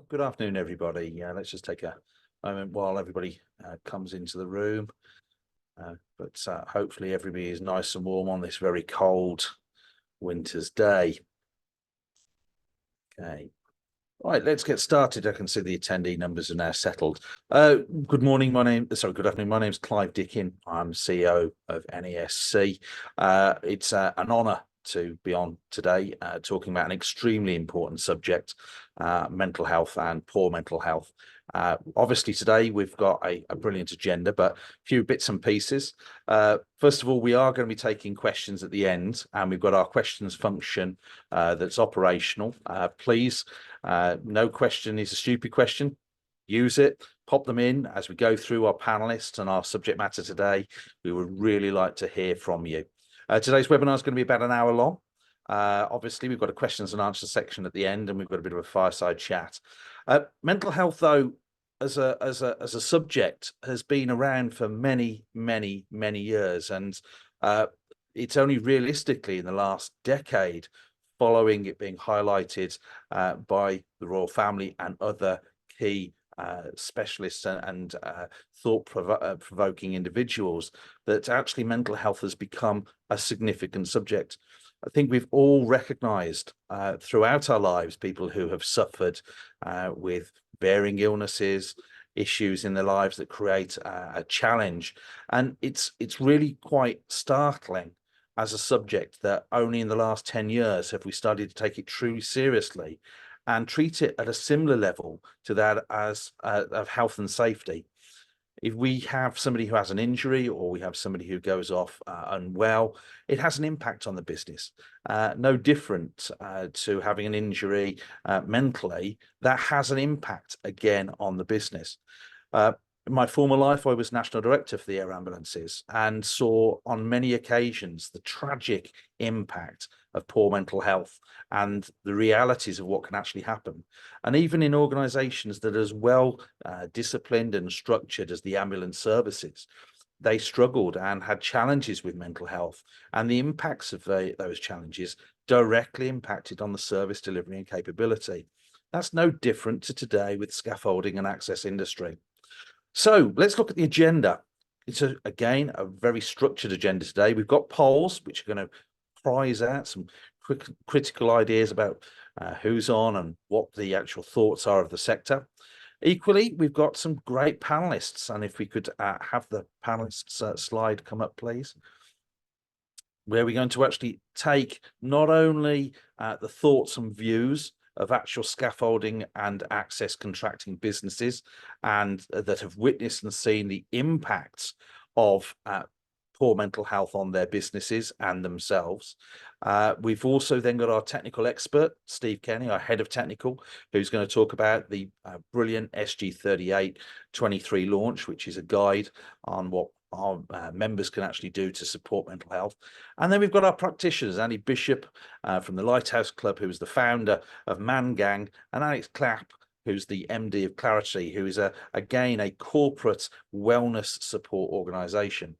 Good afternoon, everybody. Let's just take a moment while everybody comes into the room. But hopefully everybody is nice and warm on this very cold winter's day. Okay. Right, let's get started. I can see the attendee numbers are now settled. Good morning, good afternoon. My name's Clive Dickin. I'm CEO of NASC. It's an honour to be on today talking about an extremely important subject, mental health and poor mental health. Obviously today we've got a brilliant agenda, but a few bits and pieces. First of all, we are going to be taking questions at the end, and we've got our questions function that's operational. Please, no question is a stupid question. Use it, pop them in as we go through our panelists and our subject matter today. We would really like to hear from you. Today's webinar is going to be about an hour long. Obviously, we've got a questions and answers section at the end, and we've got a bit of a fireside chat. Mental health, though, as a subject, has been around for many years, and it's only realistically in the last decade, following it being highlighted by the royal family and other key specialists and thought-provoking individuals, that actually mental health has become a significant subject. I think we've all recognised throughout our lives people who have suffered with varying illnesses, issues in their lives that create a challenge, and it's really quite startling as a subject that only in the last 10 years have we started to take it truly seriously and treat it at a similar level to that as of health and safety. If we have somebody who has an injury, or we have somebody who goes off unwell, it has an impact on the business. No different to having an injury mentally, that has an impact again on the business. In my former life, I was National Director for the Air Ambulances and saw on many occasions the tragic impact of poor mental health and the realities of what can actually happen. And even in organisations that are as well disciplined and structured as the ambulance services, they struggled and had challenges with mental health, and the impacts of those challenges directly impacted on the service delivery and capability. That's no different to today with scaffolding and access industry. So let's look at the agenda. It's again a very structured agenda today. We've got polls which are going to prize out some critical ideas about who's on and what the actual thoughts are of the sector. Equally, we've got some great panelists, and if we could have the panelists slide come up, please, where we're going to actually take not only the thoughts and views of actual scaffolding and access contracting businesses and that have witnessed and seen the impacts of poor mental health on their businesses and themselves. We've also then got our technical expert, Steve Kenny, our head of technical, who's going to talk about the brilliant SG3823 launch, which is a guide on what our members can actually do to support mental health. And then we've got our practitioners, Andy Bishop from the Lighthouse Club, who is the founder of Man Gang, and Alex Clapp, who's the MD of Clarity, who is again a corporate wellness support organisation.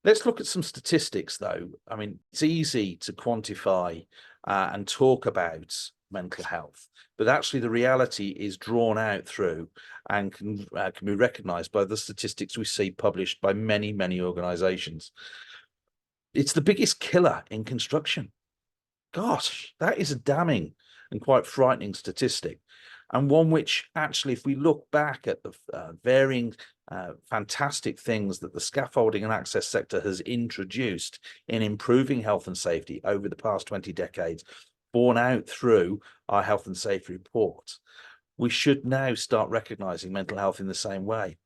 Let's look at some statistics, though. I mean, it's easy to quantify and talk about mental health, but actually the reality is drawn out through and can be recognised by the statistics we see published by many organisations. It's the biggest killer in construction. Gosh, that is a damning and quite frightening statistic, and one which actually, if we look back at the varying fantastic things that the scaffolding and access sector has introduced in improving health and safety over the past 20 decades, borne out through our health and safety report, we should now start recognising mental health in the same way.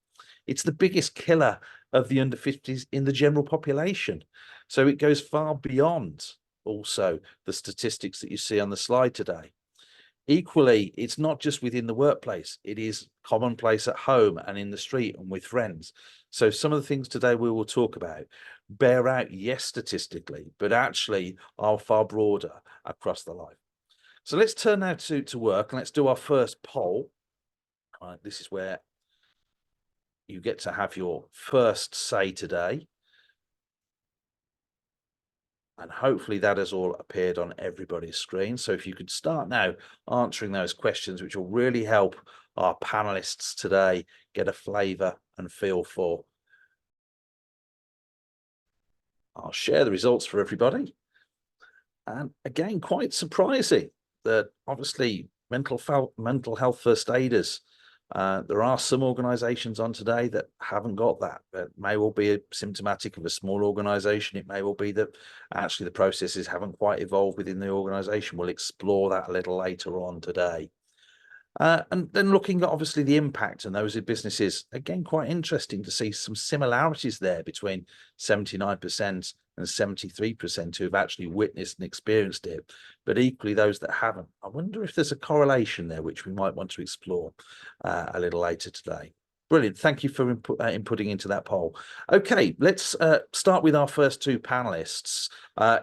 It's the biggest killer of the under 50s in the general population. So it goes far beyond also the statistics that you see on the slide today. Equally, it's not just within the workplace, it is commonplace at home and in the street and with friends. So some of the things today we will talk about bear out, yes, statistically, but actually are far broader across the life. So let's turn now to work, and let's do our first poll. This is where you get to have your first say today. And hopefully that has all appeared on everybody's screen. So if you could start now answering those questions, which will really help our panelists today get a flavour and feel for. I'll share the results for everybody. And again, quite surprising that obviously mental health first aiders, there are some organisations on today that haven't got that. That may well be symptomatic of a small organisation. It may well be that actually the processes haven't quite evolved within the organisation. We'll explore that a little later on today. And then looking at obviously the impact and those businesses, again, quite interesting to see some similarities there between 79% and 73% who have actually witnessed and experienced it, but equally those that haven't. I wonder if there's a correlation there, which we might want to explore a little later today. Brilliant. Thank you for inputting into that poll. Okay, let's start with our first two panelists.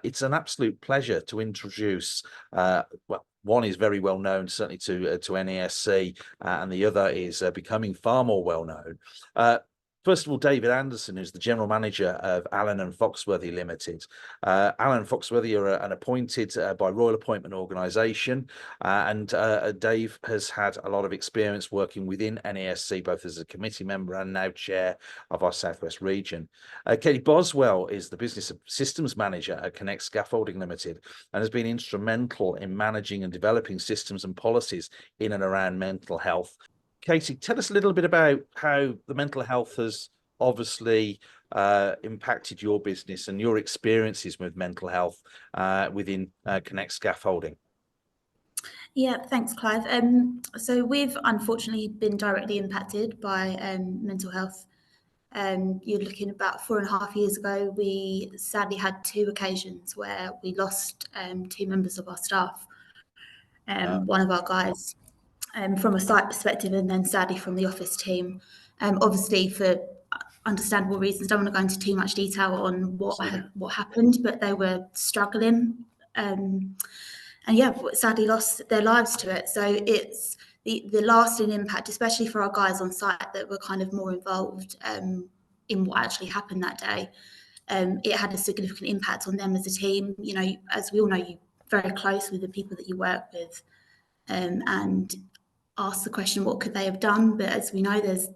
It's an absolute pleasure to introduce, well, one is very well known, certainly to NASC, and the other is becoming far more well known. First of all, David Anderson, who's the General Manager of Allen and Foxworthy Limited. Allen and Foxworthy are an appointed by Royal Appointment organisation, and Dave has had a lot of experience working within NASC, both as a committee member and now chair of our Southwest region. Katie Boswell is the Business Systems Manager at Connect Scaffolding Limited and has been instrumental in managing and developing systems and policies in and around mental health. Katie, tell us a little bit about how the mental health has obviously impacted your business and your experiences with mental health within Connect Scaffolding. Yeah, thanks, Clive. So we've unfortunately been directly impacted by mental health. You're looking about 4.5 years ago, we sadly had 2 occasions where we lost 2 members of our staff. One of our guys from a site perspective, and then sadly from the office team. Obviously, for understandable reasons, don't want to go into too much detail on what happened, but they were struggling, and yeah, sadly lost their lives to it. So it's the lasting impact, especially for our guys on site that were kind of more involved in what actually happened that day. It had a significant impact on them as a team. You know, as we all know, you're very close with the people that you work with, and ask the question, what could they have done? But as we know, there's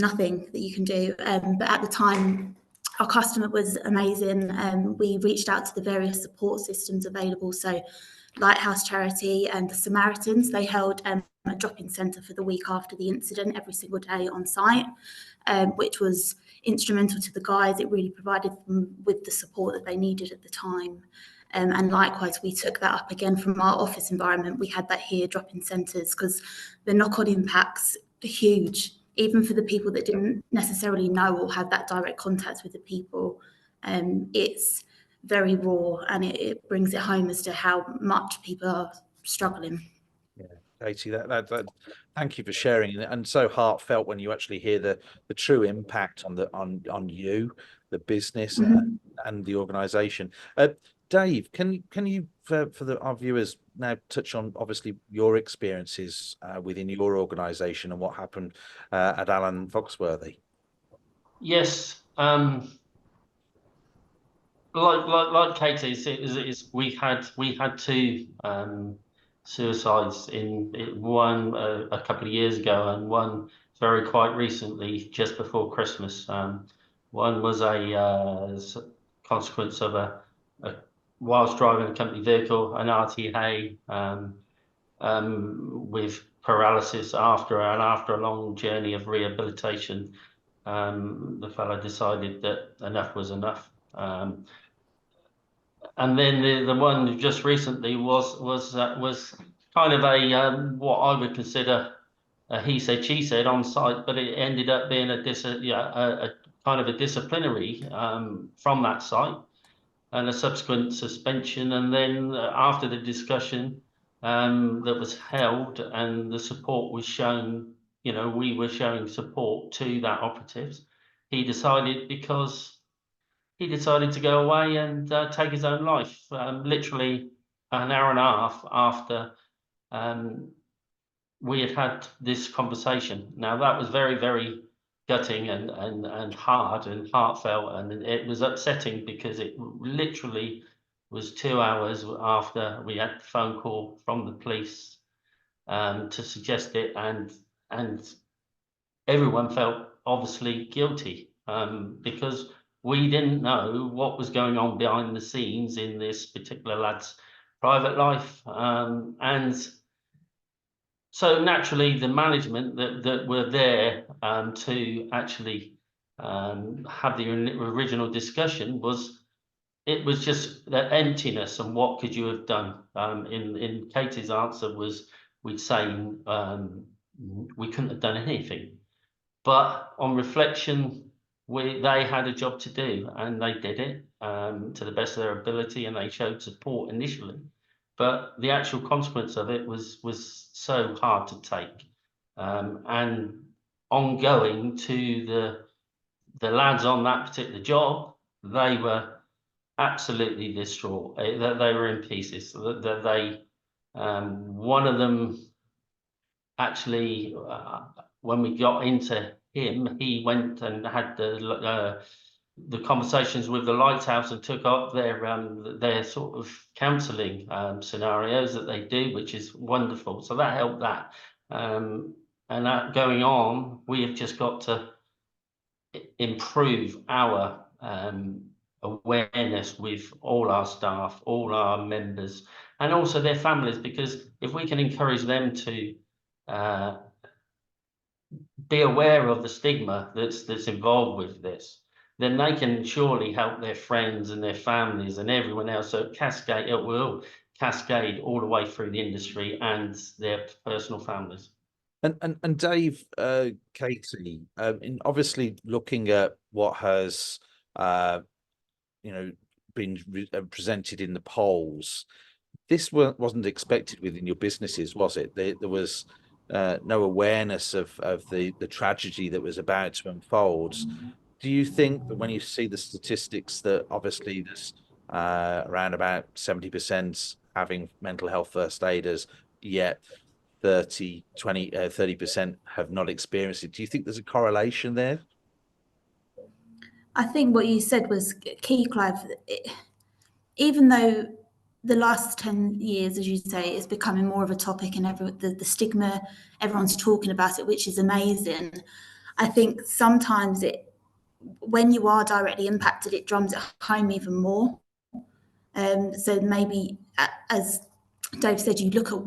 nothing that you can do. But at the time, our customer was amazing. We reached out to the various support systems available. So Lighthouse Charity and the Samaritans, they held a drop-in centre for the week after the incident every single day on site, which was instrumental to the guys. It really provided them with the support that they needed at the time. And likewise, we took that up again from our office environment. We had that here, drop-in centres, because the knock-on impacts are huge, even for the people that didn't necessarily know or have that direct contact with the people. It's very raw, and it brings it home as to how much people are struggling. Yeah, Katie, that thank you for sharing, and so heartfelt when you actually hear the true impact on you, the business, and the organisation. Dave, can you for our viewers now touch on obviously your experiences within your organisation and what happened at Allen Foxworthy? Yes, like Katie, we had 2 suicides in one a couple of years ago, and one very quite recently, just before Christmas. One was a consequence of a whilst driving a company vehicle, an RTA, with paralysis after a long journey of rehabilitation. The fellow decided that enough was enough. And then the one just recently was kind of a what I would consider a he said she said on site, but it ended up being a kind of a disciplinary from that site, and a subsequent suspension. And then after the discussion that was held and the support was shown, you know, we were showing support to that operative. He decided to go away and take his own life, literally an hour and a half after we had this conversation. Now that was very, very gutting and hard and heartfelt, and it was upsetting because it literally was 2 hours after we had the phone call from the police to suggest it, and everyone felt obviously guilty because we didn't know what was going on behind the scenes in this particular lad's private life, and so naturally the management that were there to actually have the original discussion it was just that emptiness and what could you have done. In Katie's answer was we'd say we couldn't have done anything, but on reflection they had a job to do and they did it to the best of their ability, and they showed support initially, but the actual consequence of it was so hard to take, and ongoing to the lads on that particular job, they were absolutely distraught. They were in pieces. They one of them actually, when we got into him, he went and had the conversations with the Lighthouse and took up their sort of counselling scenarios that they do, which is wonderful. So that helped that. And that going on, we have just got to improve our awareness with all our staff, all our members, and also their families, because if we can encourage them to be aware of the stigma that's involved with this, then they can surely help their friends and their families and everyone else. So it will cascade all the way through the industry and their personal families. And Dave, Katie, obviously looking at what has been presented in the polls, this wasn't expected within your businesses, was it? There was no awareness of the tragedy that was about to unfold. Do you think that when you see the statistics that obviously there's around about 70% having mental health first aiders, yet 30% have not experienced it, do you think there's a correlation there? I think what you said was key, Clive. Even though the last 10 years, as you say, is becoming more of a topic and the stigma, everyone's talking about it, which is amazing. I think sometimes when you are directly impacted, it drums it home even more. So maybe, as Dave said, you look at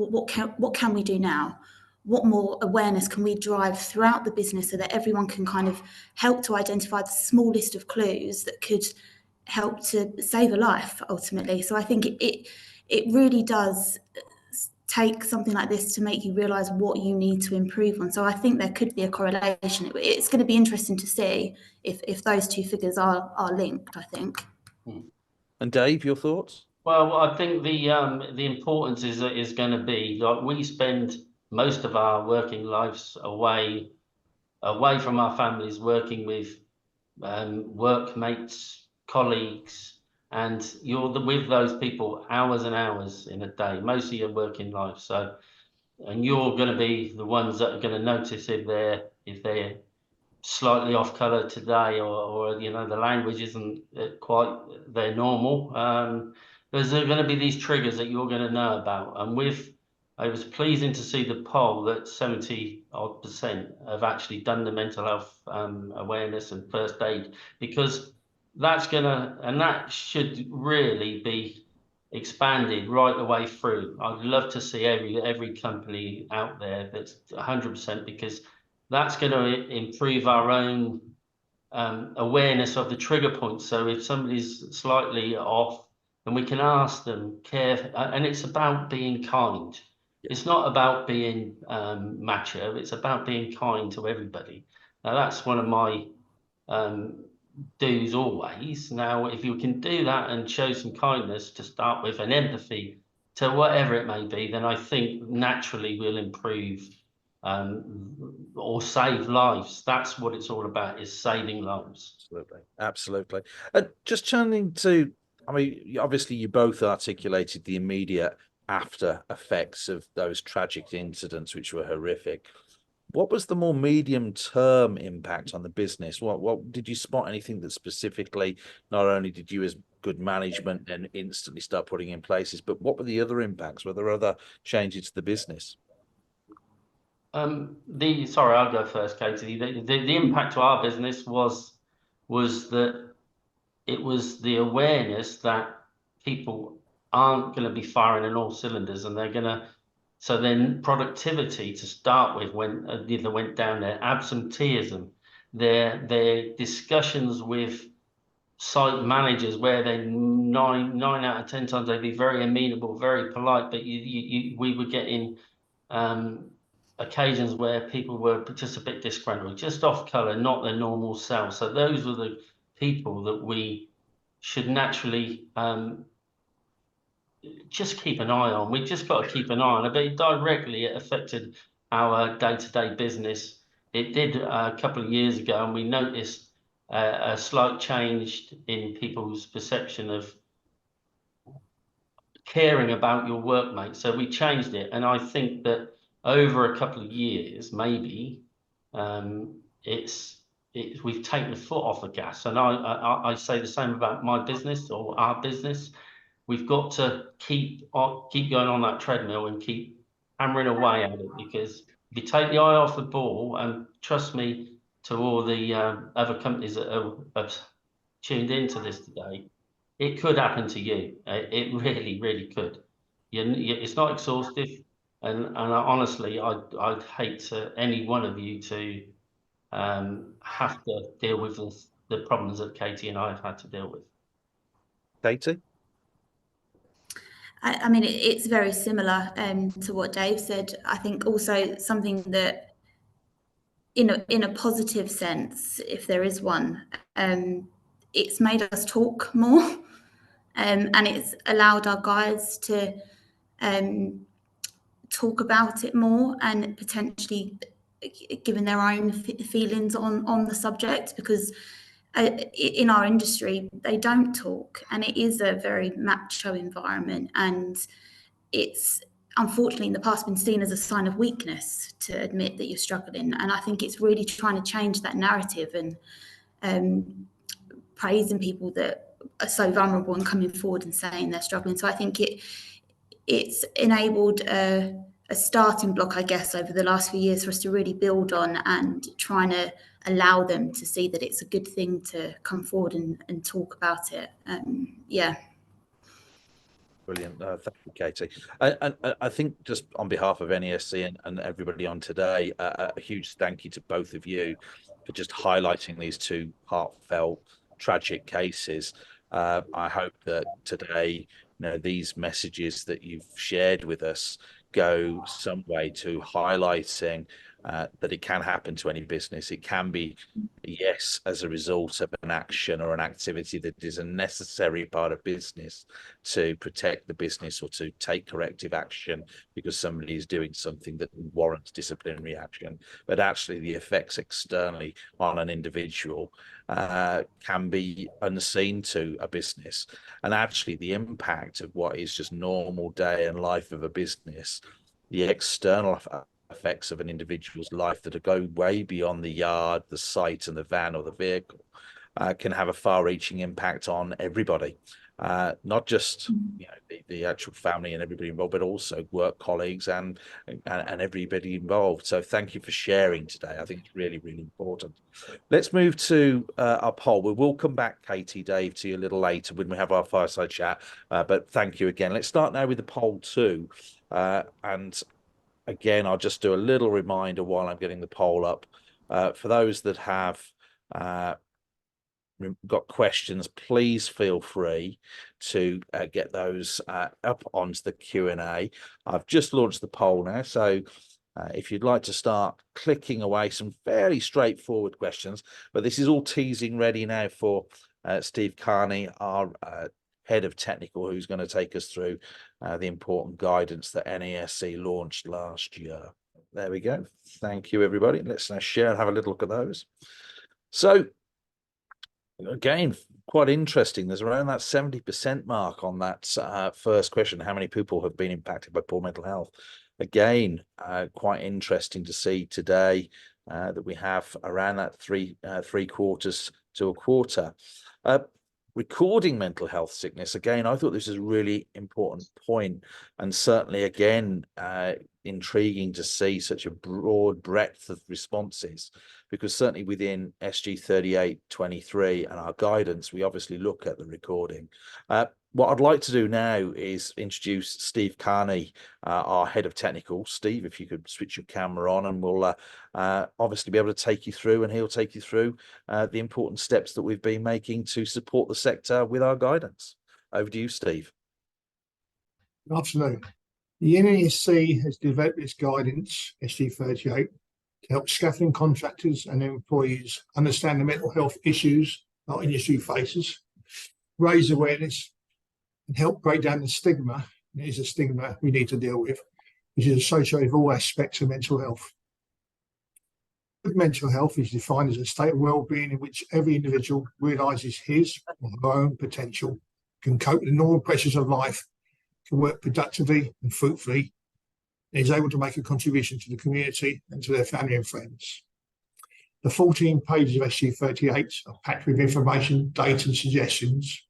what can we do now? What more awareness can we drive throughout the business so that everyone can kind of help to identify the small list of clues that could help to save a life ultimately. So I think it really does take something like this to make you realise what you need to improve on. So I think there could be a correlation. It's going to be interesting to see if those two figures are linked, I think. And Dave, your thoughts? Well, I think the importance is going to be, like, we spend most of our working lives away from our families, working with workmates, colleagues, and you're with those people hours and hours in a day, most of your working life. So, and you're going to be the ones that are going to notice if they're slightly off color today, or the language isn't quite their normal. There's going to be these triggers that you're going to know about, and it was pleasing to see the poll that 70% have actually done the mental health awareness and first aid, because that should really be expanded right the way through. I'd love to see every company out there that's 100%, because that's going to improve our own awareness of the trigger points. So if somebody's slightly off, then we can ask them and it's about being kind. It's not about being macho. It's about being kind to everybody. Now that's one of my do's always. Now, if you can do that and show some kindness to start with and empathy to whatever it may be, then I think naturally we'll improve or save lives. That's what it's all about, is saving lives. Absolutely. Just turning to, I mean, obviously you both articulated the immediate after effects of those tragic incidents, which were horrific. What was the more medium-term impact on the business? What did you spot anything that specifically, not only did you as good management and instantly start putting in places. But what were the other impacts? Were there other changes to the business? Sorry, I'll go first, Katie. The impact to our business was that it was the awareness that people aren't going to be firing in all cylinders, and they're going to. So then productivity to start with went down there. Absenteeism, their discussions with site managers where they nine out of 10 times they'd be very amenable, very polite, but we were getting occasions where people were just a bit disgruntled, just off colour, not their normal self. So those were the people that we should naturally just keep an eye on. We've just got to keep an eye on it, but directly it affected our day-to-day business. It did a couple of years ago, and we noticed a slight change in people's perception of caring about your workmates. So we changed it, and I think that over a couple of years, maybe, we've taken the foot off the gas. And I say the same about my business or our business. We've got to keep going on that treadmill and keep hammering away at it, because if you take the eye off the ball, and trust me, to all the other companies that have tuned into this today, it could happen to you. It really, really could. It's not exhaustive, and honestly, I'd hate to any one of you to have to deal with the problems that Katie and I have had to deal with. Katie? I mean, it's very similar to what Dave said. I think also something that, in a positive sense, if there is one, it's made us talk more, and it's allowed our guys to talk about it more and potentially given their own feelings on the subject, because in our industry they don't talk, and it is a very macho environment, and it's unfortunately in the past been seen as a sign of weakness to admit that you're struggling. And I think it's really trying to change that narrative and praising people that are so vulnerable and coming forward and saying they're struggling. So I think it's enabled a starting block, I guess, over the last few years for us to really build on, and trying to allow them to see that it's a good thing to come forward and talk about it. Yeah. Brilliant. Thank you, Katie. And I think just on behalf of NASC and everybody on today, a huge thank you to both of you for just highlighting these two heartfelt, tragic cases. I hope that today, these messages that you've shared with us go some way to highlighting that it can happen to any business. It can be, yes, as a result of an action or an activity that is a necessary part of business to protect the business or to take corrective action because somebody is doing something that warrants disciplinary action. But actually the effects externally on an individual can be unseen to a business. And actually the impact of what is just normal day and life of a business, the external effects of an individual's life that go way beyond the yard, the site and the van or the vehicle, can have a far-reaching impact on everybody, not just the actual family and everybody involved, but also work colleagues and everybody involved. So thank you for sharing today. I think it's really, really important. Let's move to our poll. We will come back, Katie, Dave, to you a little later when we have our fireside chat, but thank you again. Let's start now with the poll 2, and again, I'll just do a little reminder while I'm getting the poll up. For those that have got questions, please feel free to get those up onto the Q&A. I've just launched the poll now, so if you'd like to start clicking away, some fairly straightforward questions, but this is all teasing ready now for Steve Carney, our head of technical, who's going to take us through the important guidance that NASC launched last year. There we go. Thank you, everybody. Let's now share and have a little look at those. So again, quite interesting. There's around that 70% mark on that first question. How many people have been impacted by poor mental health? Again, quite interesting to see today that we have around that three quarters to a quarter. recording mental health sickness, again, I thought this is a really important point, and certainly again intriguing to see such a broad breadth of responses, because certainly within SG 3823 and our guidance, we obviously look at the recording. What I'd like to do now is introduce Steve Carney, our head of technical. Steve, if you could switch your camera on, and we'll obviously be able to take you through, and he'll take you through the important steps that we've been making to support the sector with our guidance. Over to you, Steve. Good afternoon. The NASC has developed its guidance, SG 38, to help scaffolding contractors and their employees understand the mental health issues our industry faces, raise awareness, and help break down the stigma. And it is a stigma we need to deal with, which is associated with all aspects of mental health. Good mental health is defined as a state of well-being in which every individual realises his or her own potential, can cope with the normal pressures of life, can work productively and fruitfully, and is able to make a contribution to the community and to their family and friends. The 14 pages of SG 38 are packed with information, data and suggestions,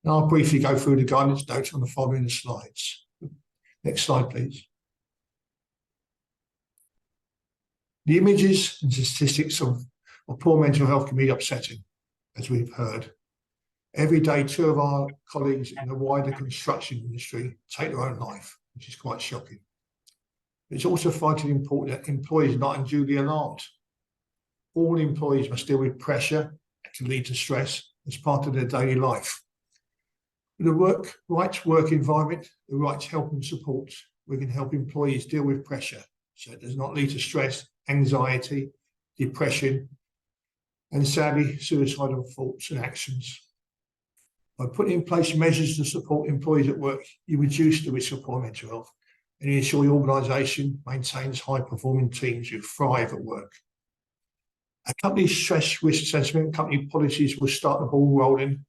and I'll briefly go through the guidance notes on the following slides. Next slide, please. The images and statistics of poor mental health can be upsetting, as we've heard. Every day, 2 of our colleagues in the wider construction industry take their own life, which is quite shocking. It's also vitally important that employees are not unduly alarmed. All employees must deal with pressure that can lead to stress as part of their daily life. With the right work environment, the right help and support, we can help employees deal with pressure so it does not lead to stress, anxiety, depression, and sadly, suicidal thoughts and actions. By putting in place measures to support employees at work, you reduce the risk of poor mental health and you ensure your organisation maintains high-performing teams who thrive at work. A company's stress risk assessment, company policies will start the ball rolling.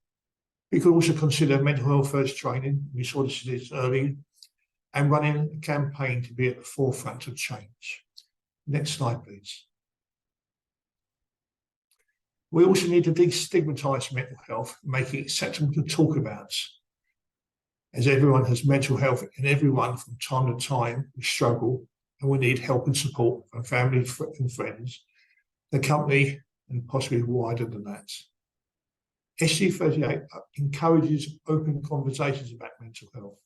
We could also consider mental health first training, we saw this earlier, and running a campaign to be at the forefront of change. Next slide, please. We also need to destigmatise mental health, making it acceptable to talk about. As everyone has mental health, and everyone from time to time will struggle and will need help and support from family and friends, the company, and possibly wider than that. SG 38 encourages open conversations about mental health.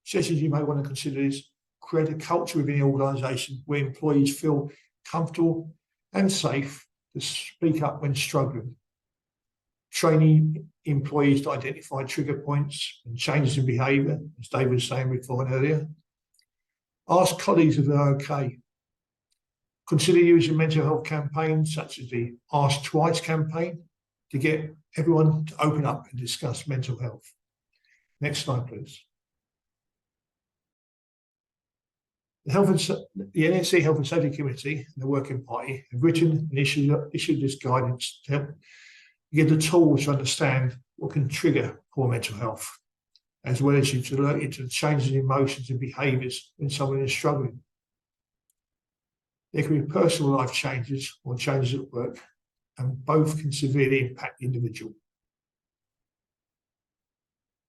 Sessions you may want to consider is create a culture within the organisation where employees feel comfortable and safe to speak up when struggling. Training employees to identify trigger points and changes in behaviour, as David was saying before and earlier. Ask colleagues if they're okay. Consider using mental health campaigns such as the Ask Twice campaign to get everyone to open up and discuss mental health. Next slide, please. The NASC Health and Safety Committee and the Working Party have written and issued this guidance to help get the tools to understand what can trigger poor mental health, as well as to alert you to the changes in emotions and behaviours when someone is struggling. There can be personal life changes or changes at work, and both can severely impact the individual.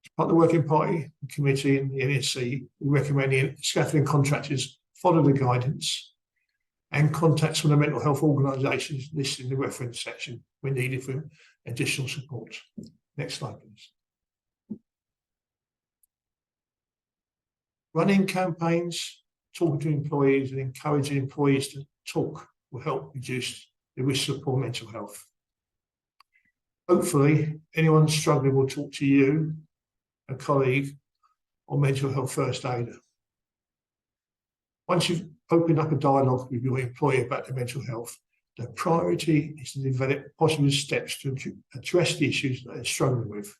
As part of the Working Party, the Committee and the NASC, we recommend the scaffolding contractors follow the guidance and contact some of the mental health organisations listed in the reference section when needed for additional support. Next slide, please. Running campaigns, talking to employees and encouraging employees to talk will help reduce the risk of poor mental health. Hopefully, anyone struggling will talk to you, a colleague, or mental health first aider. Once you've opened up a dialogue with your employer about their mental health, the priority is to develop possible steps to address the issues that they're struggling with.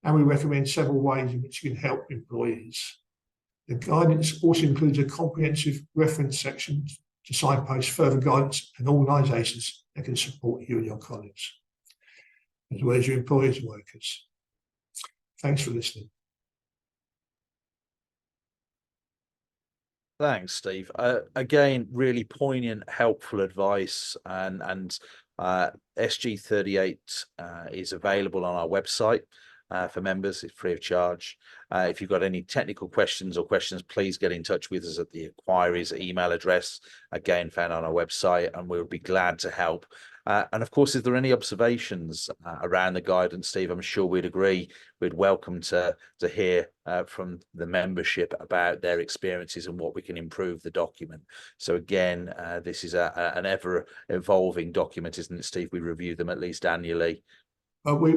And we recommend several ways in which you can help employees. The guidance also includes a comprehensive reference section to signpost further guidance and organisations that can support you and your colleagues, as well as your employers and workers. Thanks for listening. Thanks, Steve. Again, really poignant, helpful advice, and SG38 is available on our website for members. It's free of charge. If you've got any technical questions, please get in touch with us at the inquiries email address, again found on our website, and we'll be glad to help. And of course, if there are any observations around the guidance, Steve, I'm sure we'd agree, we'd welcome to hear from the membership about their experiences and what we can improve the document. So again, this is an ever evolving document, isn't it, Steve? We review them at least annually. We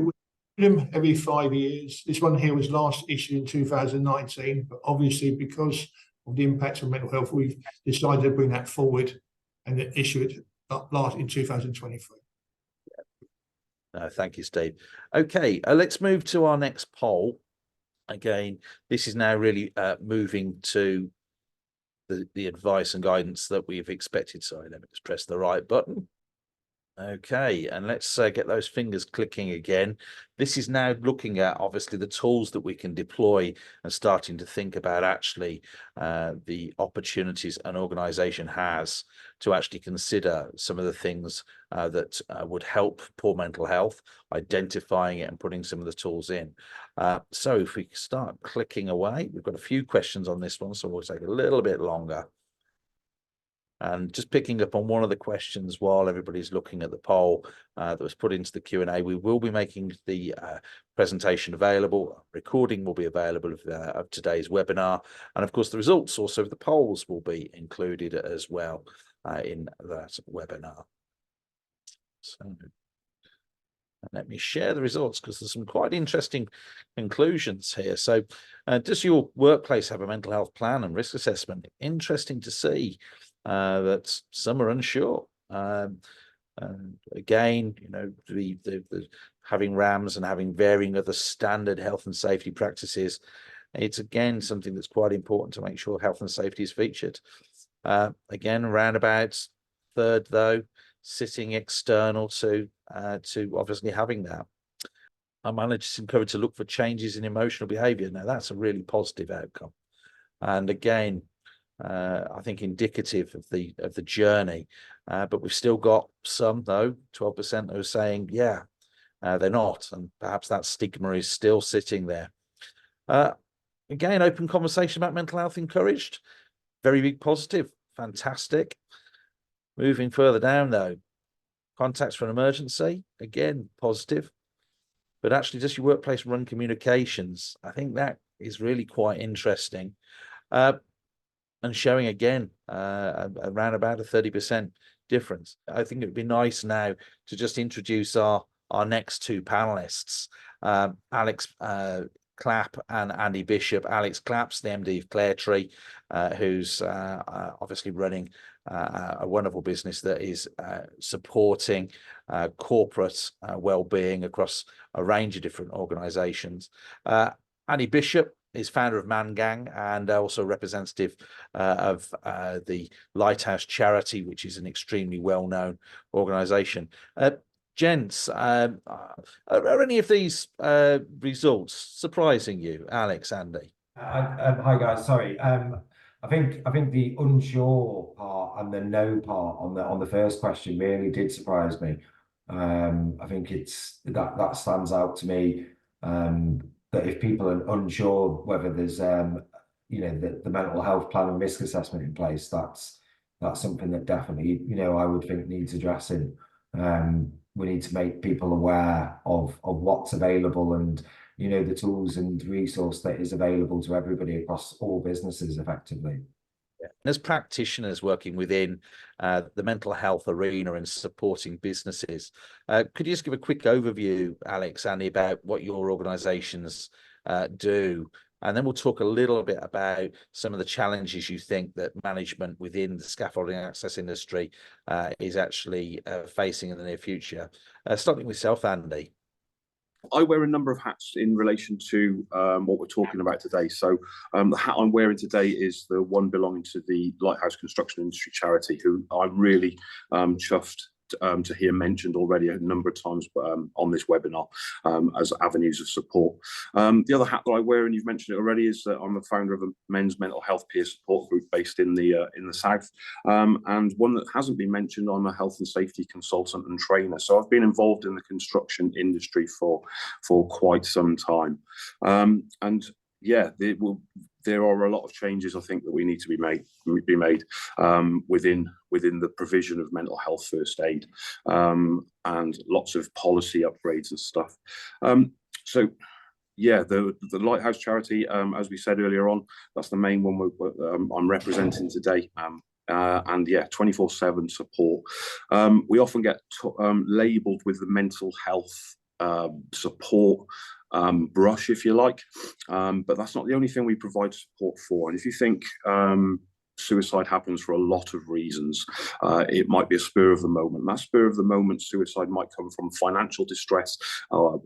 do them every 5 years. This one here was last issued in 2019, but obviously because of the impact on mental health, we've decided to bring that forward and issue it last in 2023. Thank you, Steve. Okay, let's move to our next poll. Again, this is now really moving to the advice and guidance that we've expected. Sorry, let me just press the right button. Okay, and let's get those fingers clicking again. This is now looking at obviously the tools that we can deploy and starting to think about actually the opportunities an organization has to actually consider some of the things that would help poor mental health, identifying it and putting some of the tools in. So if we start clicking away, we've got a few questions on this one, so we'll take a little bit longer. And just picking up on one of the questions while everybody's looking at the poll that was put into the Q&A, we will be making the presentation available. Recording will be available of today's webinar. And of course, the results also of the polls will be included as well in that webinar. So let me share the results because there's some quite interesting conclusions here. So does your workplace have a mental health plan and risk assessment? Interesting to see that some are unsure. Again, you know, the having RAMs and having varying other standard health and safety practices, it's again something that's quite important to make sure health and safety is featured. Again, around about third though, sitting external to obviously having that. Our managers encouraged to look for changes in emotional behaviour. Now that's a really positive outcome, and again, I think indicative of the journey, but we've still got some though, 12% who are saying, yeah, they're not, and perhaps that stigma is still sitting there. Again, open conversation about mental health encouraged, very big positive, fantastic. Moving further down though, contacts for an emergency, again, positive, but actually does your workplace run communications? I think that is really quite interesting. And showing again around about a 30% difference. I think it would be nice now to just introduce our next two panelists, Alex Clapp and Andy Bishop. Alex Clapp's the MD of Claretree, who's obviously running a wonderful business that is supporting corporate well-being across a range of different organisations. Andy Bishop is founder of Man Gang and also representative of the Lighthouse Charity, which is an extremely well-known organisation. Gents, are any of these results surprising you, Alex, Andy? Hi guys, sorry. I think the unsure part and the no part on the first question really did surprise me. I think that stands out to me. That if people are unsure whether there's you know, the mental health plan and risk assessment in place, that's something that definitely, you know, I would think needs addressing. We need to make people aware of what's available and, you know, the tools and resource that is available to everybody across all businesses effectively. As practitioners working within the mental health arena and supporting businesses, could you just give a quick overview, Alex, Andy, about what your organisations do? And then we'll talk a little bit about some of the challenges you think that management within the scaffolding and access industry is actually facing in the near future. Starting with yourself, Andy. I wear a number of hats in relation to what we're talking about today. So the hat I'm wearing today is the one belonging to the Lighthouse Construction Industry Charity, who I'm really chuffed to hear mentioned already a number of times on this webinar as avenues of support. The other hat that I wear, and you've mentioned it already, is that I'm the founder of a men's mental health peer support group based in the South, and one that hasn't been mentioned, I'm a health and safety consultant and trainer. So I've been involved in the construction industry for quite some time, and yeah, there are a lot of changes I think that we need to be made within the provision of mental health first aid, and lots of policy upgrades and stuff. So yeah, the Lighthouse charity, as we said earlier on, that's the main one I'm representing today. And yeah, 24/7 support. We often get labelled with the mental health support brush, if you like, but that's not the only thing we provide support for. And if you think suicide happens for a lot of reasons, it might be a spur of the moment. That spur of the moment suicide might come from financial distress,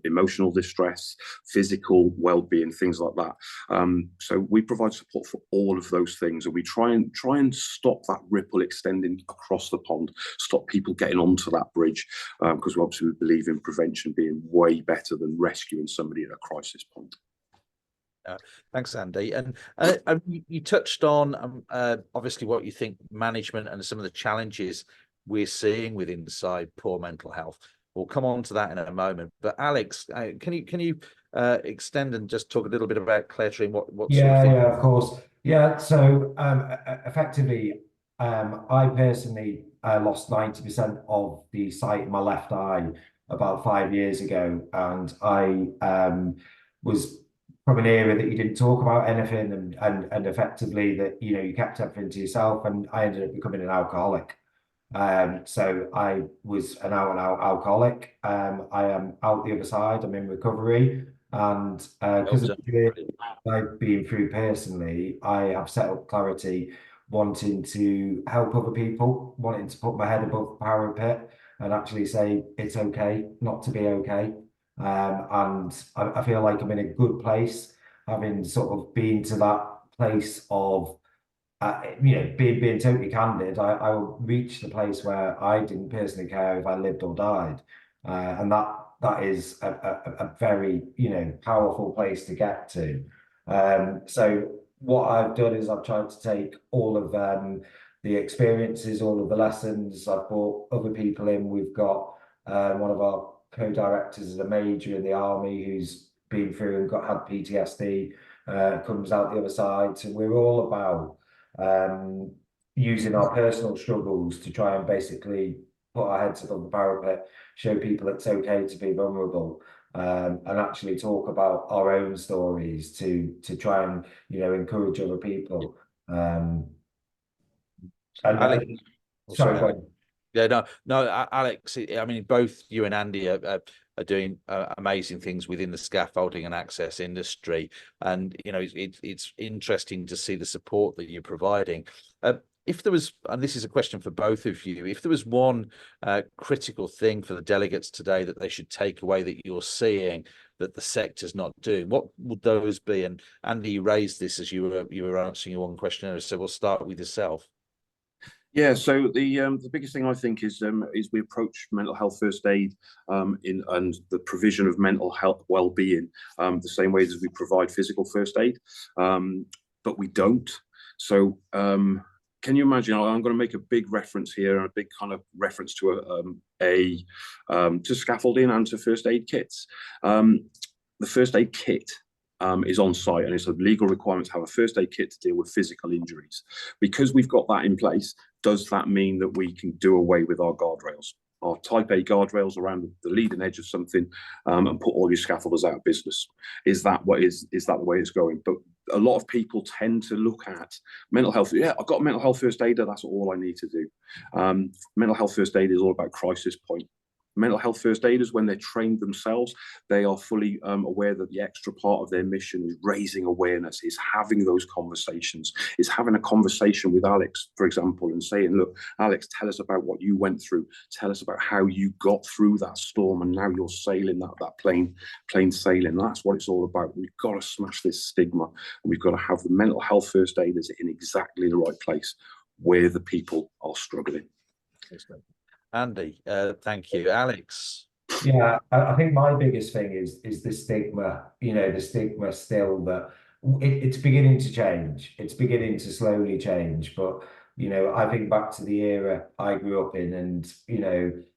emotional distress, physical well-being, things like that. So we provide support for all of those things, and we try and stop that ripple extending across the pond, stop people getting onto that bridge, because obviously we believe in prevention being way better than rescuing somebody at a crisis point. Thanks, Andy. And you touched on obviously what you think management and some of the challenges we're seeing with inside poor mental health. We'll come on to that in a moment. But Alex, can you extend and just talk a little bit about Claretree and what sort of thing? Yeah, of course. Yeah, so effectively, I personally lost 90% of the sight in my left eye about 5 years ago, and I was from an era that you didn't talk about anything, and effectively that, you know, you kept everything to yourself, and I ended up becoming an alcoholic. So I was an out-and-out alcoholic. I am out the other side. I'm in recovery, and because of the journey I've been through personally, I have set up Clarity, wanting to help other people, wanting to put my head above the parapet and actually say it's okay not to be okay. And I feel like I'm in a good place, having sort of been to that place of, you know, being totally candid. I reached the place where I didn't personally care if I lived or died, and that is a very, you know, powerful place to get to. So what I've done is I've tried to take all of the experiences, all of the lessons. I've brought other people in. We've got one of our co-directors is a major in the army who's been through and had PTSD, comes out the other side. So we're all about using our personal struggles to try and basically put our heads above the parapet, show people it's okay to be vulnerable, and actually talk about our own stories to try and, you know, encourage other people. Alex, sorry, go on. Yeah, no, Alex, I mean, both you and Andy are doing amazing things within the scaffolding and access industry. And, you know, it's interesting to see the support that you're providing. If there was, and this is a question for both of you, if there was one critical thing for the delegates today that they should take away that you're seeing that the sector's not doing, what would those be? And Andy, you raised this as you were answering your one question, so we'll start with yourself. Yeah, so the biggest thing I think is we approach mental health first aid and the provision of mental health well-being the same way as we provide physical first aid, but we don't. So can you imagine? I'm going to make a big reference here, and a big kind of reference to to scaffolding and to first aid kits. The first aid kit is on site, and it's a legal requirement to have a first aid kit to deal with physical injuries. Because we've got that in place, does that mean that we can do away with our guardrails, our type A guardrails around the leading edge of something, and put all your scaffolders out of business? Is that the way it's going? But a lot of people tend to look at mental health. Yeah, I've got a mental health first aider. That's all I need to do. Mental health first aid is all about crisis point. Mental health first aiders, when they're trained themselves, they are fully aware that the extra part of their mission is raising awareness, is having those conversations, is having a conversation with Alex, for example, and saying, look, Alex, tell us about what you went through. Tell us about how you got through that storm, and now you're sailing that plain sailing. That's what it's all about. We've got to smash this stigma, and we've got to have the mental health first aiders in exactly the right place where the people are struggling. Andy, thank you. Alex. Yeah, I think my biggest thing is the stigma, the stigma still that it's beginning to change. It's beginning to slowly change. But, I think back to the era I grew up in, and,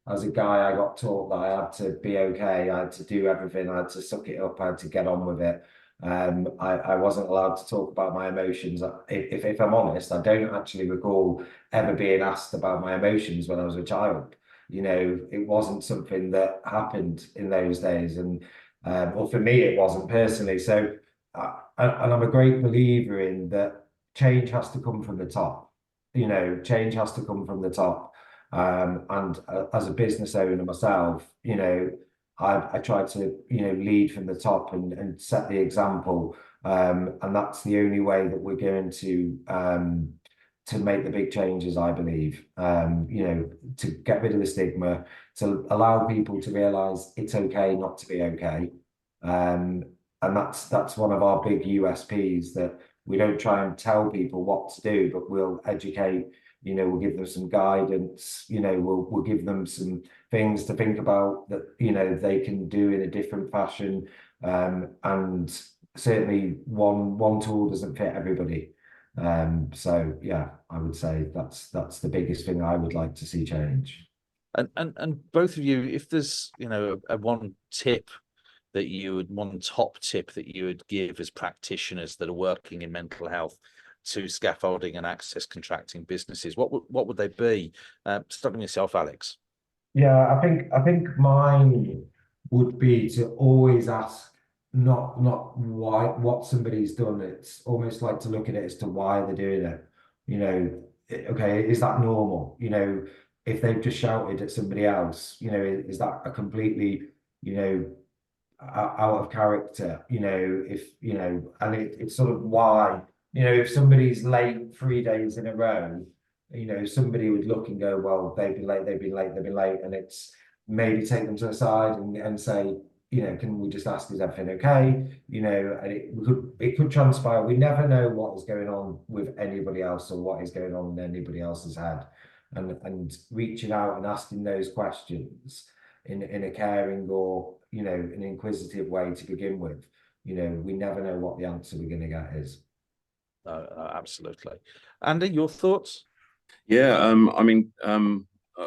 as a guy, I got taught that I had to be okay. I had to do everything. I had to suck it up. I had to get on with it. I wasn't allowed to talk about my emotions. If I'm honest, I don't actually recall ever being asked about my emotions when I was a child. It wasn't something that happened in those days, and or for me, it wasn't personally. So, and I'm a great believer in that change has to come from the top. Change has to come from the top. And as a business owner myself, I try to lead from the top and set the example. And that's the only way that we're going to make the big changes, I believe, to get rid of the stigma, to allow people to realise it's okay not to be okay. And that's one of our big USPs, that we don't try and tell people what to do, but we'll educate, we'll give them some guidance, we'll give them some things to think about that, they can do in a different fashion. And certainly one tool doesn't fit everybody. So yeah, I would say that's the biggest thing I would like to see change. And both of you, if there's one top tip that you would give as practitioners that are working in mental health to scaffolding and access contracting businesses, what would they be? Starting with yourself, Alex. Yeah, I think mine would be to always ask not why what somebody's done. It's almost like to look at it as to why they're doing it. Okay, is that normal? If they've just shouted at somebody else, is that a completely, out of character? And it's sort of why, if somebody's late 3 days in a row, somebody would look and go, well, they've been late, and it's maybe take them to the side and say, can we just ask, is everything okay? And it could transpire. We never know what is going on with anybody else or what is going on in anybody else's head. And reaching out and asking those questions in a caring or, an inquisitive way to begin with, we never know what the answer we're going to get is. Absolutely. Andy, your thoughts? Yeah, I'm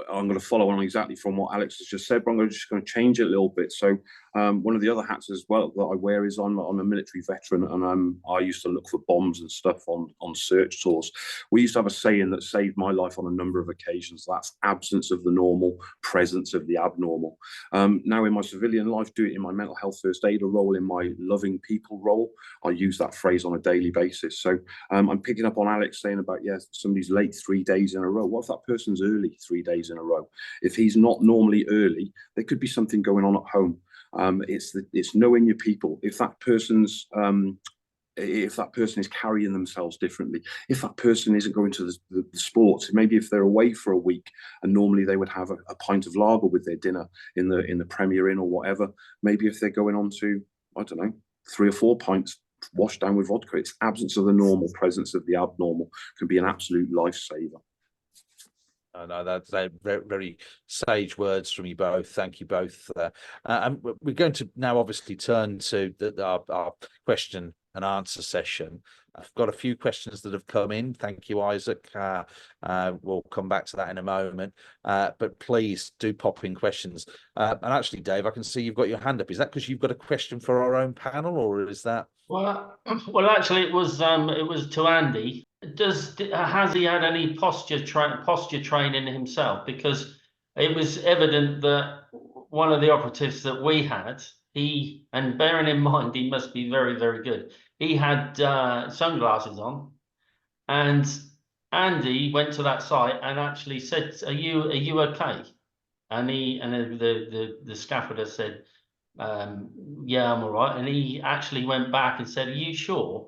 going to follow on exactly from what Alex has just said, but I'm just going to change it a little bit. So one of the other hats as well that I wear is I'm a military veteran, and I used to look for bombs and stuff on search tours. We used to have a saying that saved my life on a number of occasions. That's absence of the normal, presence of the abnormal. Now in my civilian life, do it in my mental health first aider role, in my loving people role, I use that phrase on a daily basis. So I'm picking up on Alex saying about, somebody's late 3 days in a row. What if that person's early 3 days in a row? If he's not normally early, there could be something going on at home. It's knowing your people. If that person is carrying themselves differently, if that person isn't going to the sports, maybe if they're away for a week and normally they would have a pint of lager with their dinner in the Premier Inn or whatever, maybe if they're going on to, I don't know, 3 or 4 pints washed down with vodka, it's absence of the normal, presence of the abnormal can be an absolute lifesaver. No, that's very, very sage words from you both. Thank you both. And we're going to now obviously turn to our question and answer session. I've got a few questions that have come in. Thank you, Isaac. We'll come back to that in a moment. But please do pop in questions. And actually, Dave, I can see you've got your hand up. Is that because you've got a question for our own panel, or is that? Well, actually, it was to Andy. Has he had any posture training himself? Because it was evident that one of the operatives that we had, and bearing in mind he must be very, very good, he had sunglasses on, and Andy went to that site and actually said, "Are you okay?" And the scaffolder said, "Yeah, I'm all right." And he actually went back and said, "Are you sure?"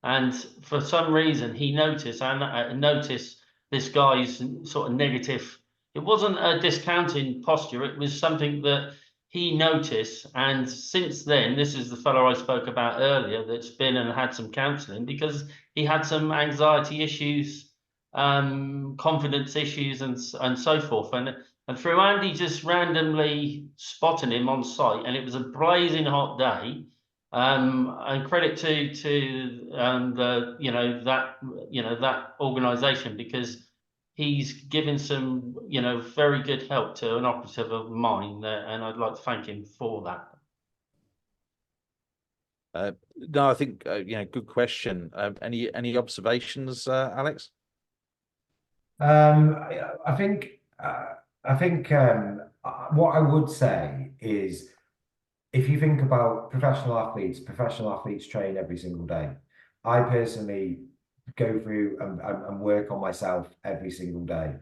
And for some reason, he noticed this guy's sort of negative. It wasn't a discounting posture. It was something that he noticed. And since then, this is the fellow I spoke about earlier that's been and had some counselling because he had some anxiety issues, confidence issues, and so forth. And And through Andy just randomly spotting him on site, and it was a blazing hot day. And credit to that organisation, because he's given some very good help to an operative of mine, and I'd like to thank him for that. No, I think good question. Any observations, Alex? I think what I would say is, if you think about professional athletes train every single day. I personally go through and work on myself every single day.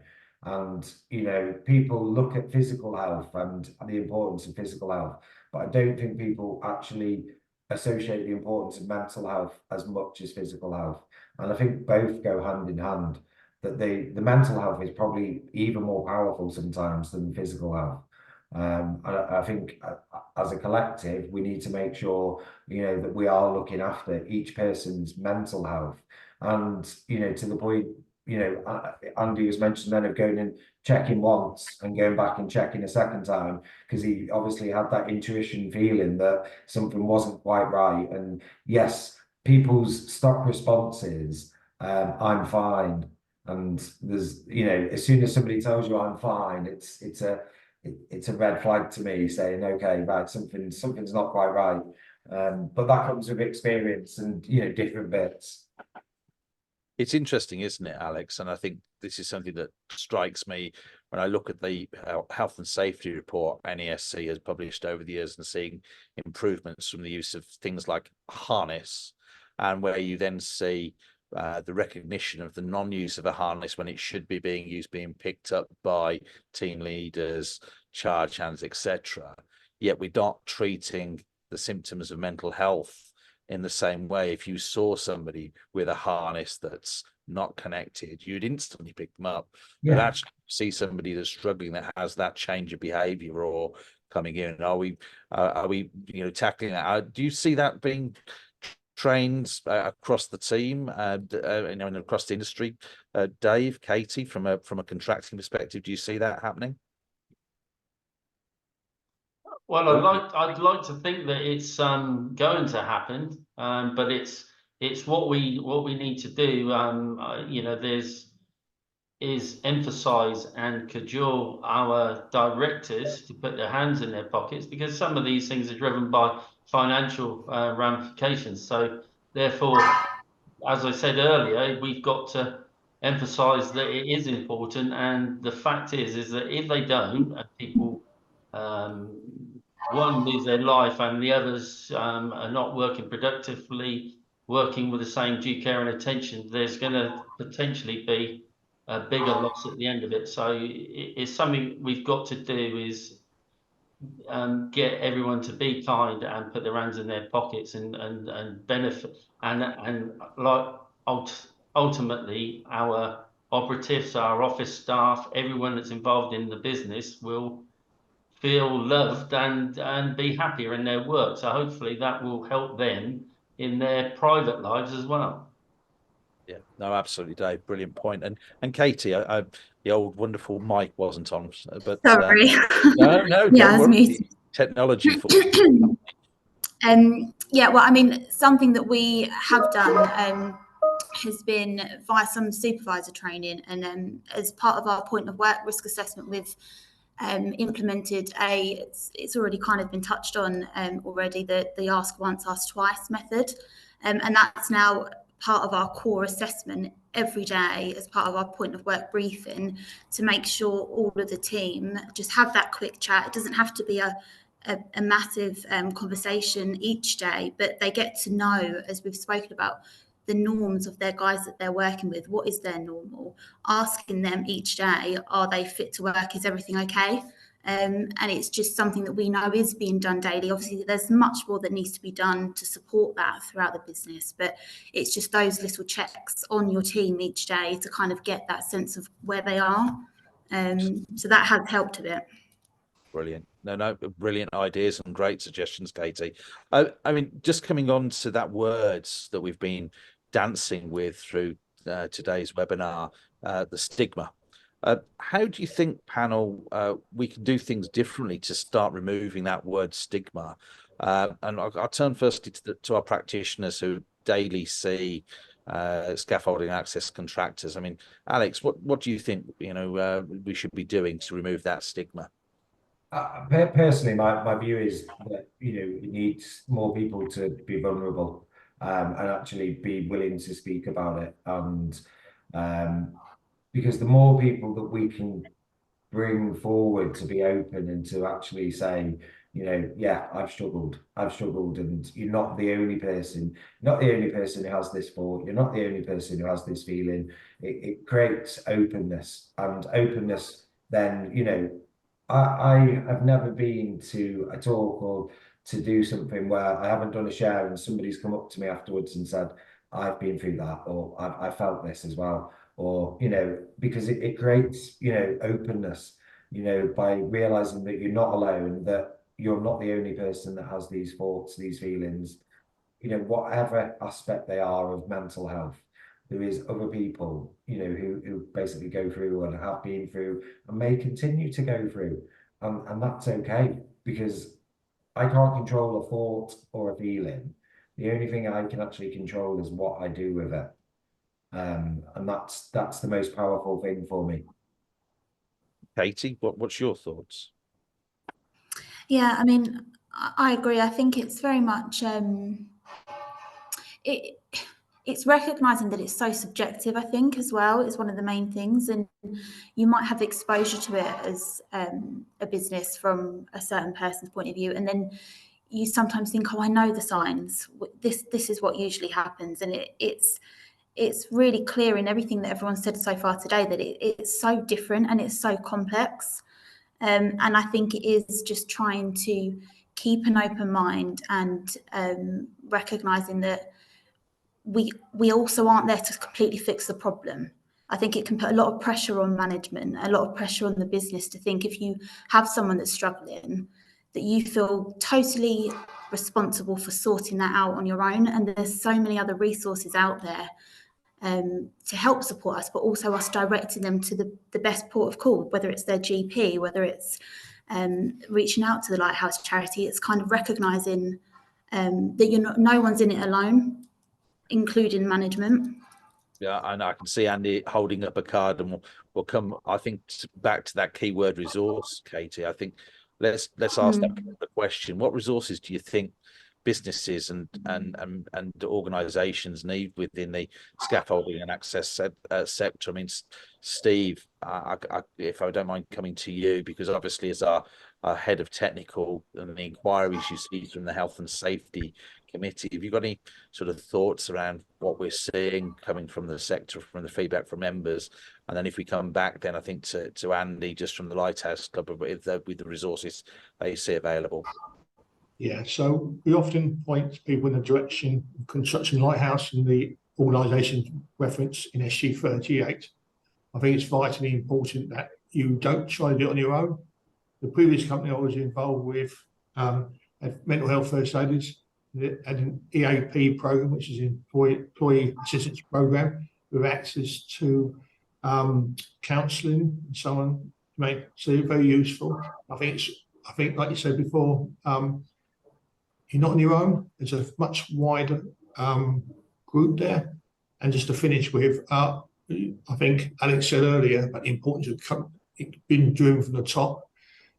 And, people look at physical health and the importance of physical health, but I don't think people actually associate the importance of mental health as much as physical health. And I think both go hand in hand, that the mental health is probably even more powerful sometimes than physical health. I think as a collective, we need to make sure, that we are looking after each person's mental health. And, to the point, Andy was mentioned then of going and checking once and going back and checking a second time, because he obviously had that intuition feeling that something wasn't quite right. And yes, people's stock responses, I'm fine. And there's, as soon as somebody tells you I'm fine, it's a red flag to me, saying, okay, right, something's not quite right. But that comes with experience and different bits. It's interesting, isn't it, Alex? And I think this is something that strikes me when I look at the health and safety report NASC has published over the years, and seeing improvements from the use of things like harness, and where you then see the recognition of the non-use of a harness when it should be being used, being picked up by team leaders, charge hands, etc. Yet we're not treating the symptoms of mental health in the same way. If you saw somebody with a harness that's not connected, you'd instantly pick them up. But actually see somebody that's struggling, that has that change of behavior or coming in, are we tackling that? Do you see that being trained across the team and across the industry? Dave, Katie, from a contracting perspective, do you see that happening? Well, I'd like to think that it's going to happen, but it's what we need to do. Is emphasize and cajole our directors to put their hands in their pockets, because some of these things are driven by financial ramifications. So therefore, as I said earlier, we've got to emphasize that it is important. And the fact is that if they don't, and people one lose their life and the others are not working productively, working with the same due care and attention, there's going to potentially be a bigger loss at the end of it. So it's something we've got to do, is get everyone to be kind and put their hands in their pockets and benefit, and like ultimately our operatives, our office staff, everyone that's involved in the business will feel loved and be happier in their work. So hopefully that will help them in their private lives as well. Yeah, no, absolutely, Dave. Brilliant point. And Katie, the old wonderful mic wasn't on, but Sorry. no, Yeah, I was don't worry. muted. Technology for yeah, well, I mean, something that we have done has been via some supervisor training, and as part of our point of work risk assessment, we've implemented it's already kind of been touched on already, the ask once, ask twice method, and that's now part of our core assessment every day as part of our point of work briefing, to make sure all of the team just have that quick chat. It doesn't have to be a massive conversation each day, but they get to know, as we've spoken about, the norms of their guys that they're working with. What is their normal? Asking them each day, are they fit to work? Is everything okay? And it's just something that we know is being done daily. Obviously, there's much more that needs to be done to support that throughout the business, but it's just those little checks on your team each day to kind of get that sense of where they are. So that has helped a bit. Brilliant. No, brilliant ideas and great suggestions, Katie. I mean, just coming on to that words that we've been dancing with through today's webinar, the stigma. How do you think, panel, we can do things differently to start removing that word stigma? And I'll turn firstly to our practitioners who daily see scaffolding access contractors. I mean, Alex, what do you think, we should be doing to remove that stigma? Personally, my view is that it needs more people to be vulnerable and actually be willing to speak about it. And because the more people that we can bring forward to be open and to actually say, yeah, I've struggled, and you're not the only person, who has this thought, you're not the only person who has this feeling. It creates openness, and openness then, I have never been to a talk or to do something where I haven't done a share and somebody's come up to me afterwards and said, I've been through that, or I felt this as well, or, because it creates, openness, by realizing that you're not alone, that you're not the only person that has these thoughts, these feelings, whatever aspect they are of mental health. There is other people, who basically go through and have been through and may continue to go through. And that's okay, because I can't control a thought or a feeling. The only thing I can actually control is what I do with it. And that's the most powerful thing for me. Katie, what's your thoughts? Yeah, I mean, I agree. I think it's very much it's recognizing that it's so subjective, I think, as well, is one of the main things. And you might have exposure to it as a business from a certain person's point of view, and then you sometimes think, oh, I know the signs. This is what usually happens, and it's really clear in everything that everyone's said so far today that it's so different and it's so complex. And I think it is just trying to keep an open mind and recognizing that we also aren't there to completely fix the problem. I think it can put a lot of pressure on management, a lot of pressure on the business to think if you have someone that's struggling, that you feel totally responsible for sorting that out on your own. And there's so many other resources out there to help support us, but also us directing them to the best port of call, whether it's their GP, whether it's reaching out to the Lighthouse charity. It's kind of recognising that no one's in it alone, including management. Yeah, and I can see Andy holding up a card, and we'll come, I think, back to that keyword resource, Katie. I think let's ask the question: what resources do you think businesses and organisations need within the scaffolding and access sector? I mean, Steve, if I don't mind coming to you, because obviously as our head of technical and the inquiries you see from the health and safety committee, have you got any sort of thoughts around what we're seeing coming from the sector, from the feedback from members? And then if we come back, then I think to Andy, just from the Lighthouse Club, with the resources they see available. Yeah, so we often point people in the direction of Construction Lighthouse and the organisation reference in SG 38. I think it's vitally important that you don't try to do it on your own. The previous company I was involved with had mental health first aiders, had an EAP program, which is an employee assistance program, with access to counselling and so on. So very useful. I think, like you said before, you're not on your own. There's a much wider group there. And just to finish with, I think Alex said earlier about the importance of being driven from the top.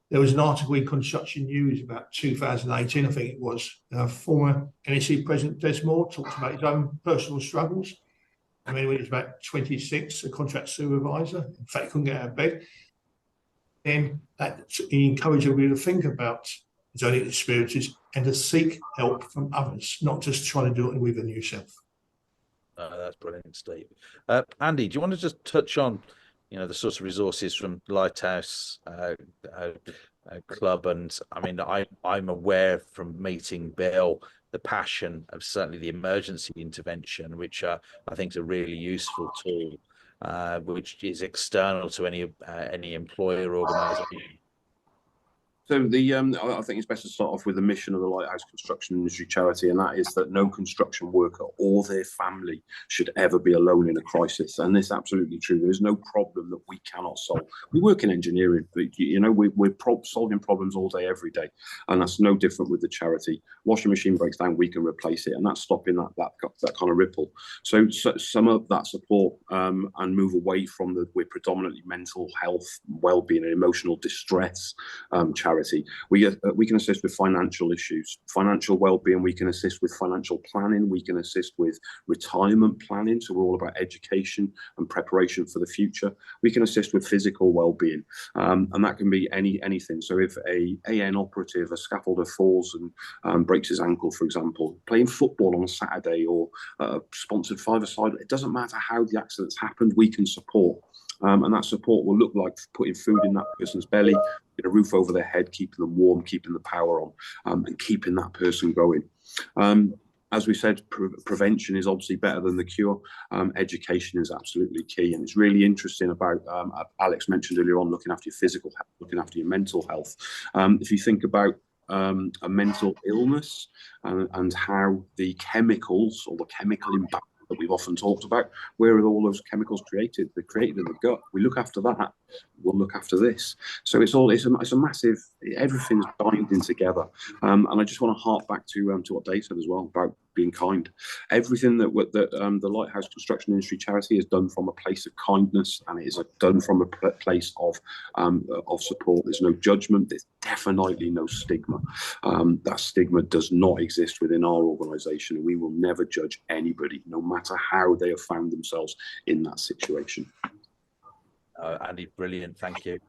There was an article in Construction News about 2018, I think it was. Former NASC President Des Moore talked about his own personal struggles. I mean, when he was about 26, a contract supervisor, in fact, he couldn't get out of bed. Then he encouraged everybody to think about his own experiences and to seek help from others, not just try to do it within yourself. That's brilliant, Steve. Andy, do you want to just touch on, the sorts of resources from Lighthouse Club? And I mean, I'm aware from meeting Bill the passion of certainly the emergency intervention, which I think is a really useful tool, which is external to any employer or organisation. So I think it's best to start off with the mission of the Lighthouse Construction Industry Charity, and that is that no construction worker or their family should ever be alone in a crisis. And this is absolutely true. There is no problem that we cannot solve. We work in engineering, but we're solving problems all day, every day, and that's no different with the charity. Washing machine breaks down, we can replace it, and that's stopping that kind of ripple. So some of that support and move away from we're predominantly mental health, well-being, and emotional distress charity. We can assist with financial issues, financial well-being. We can assist with financial planning. We can assist with retirement planning. So we're all about education and preparation for the future. We can assist with physical well-being, and that can be anything. So if a AN operative, a scaffolder falls and breaks his ankle, for example, playing football on a Saturday or sponsored five-a-side, it doesn't matter how the accident's happened, we can support. And that support will look like putting food in that person's belly, a roof over their head, keeping them warm, keeping the power on, and keeping that person going. As we said, prevention is obviously better than the cure. Education is absolutely key. And it's really interesting about, Alex mentioned earlier on, looking after your physical health, looking after your mental health. If you think about a mental illness and how the chemicals or the chemical imbalance that we've often talked about, where are all those chemicals created? They're created in the gut. We look after that, we'll look after this. So it's a massive, everything's binding together. And I just want to hark back to what Dave said as well about being kind. Everything that the Lighthouse Construction Industry Charity is done from a place of kindness, and it is done from a place of support. There's no judgment. There's definitely no stigma. That stigma does not exist within our organisation, and we will never judge anybody, no matter how they have found themselves in that situation. Andy, brilliant, thank you.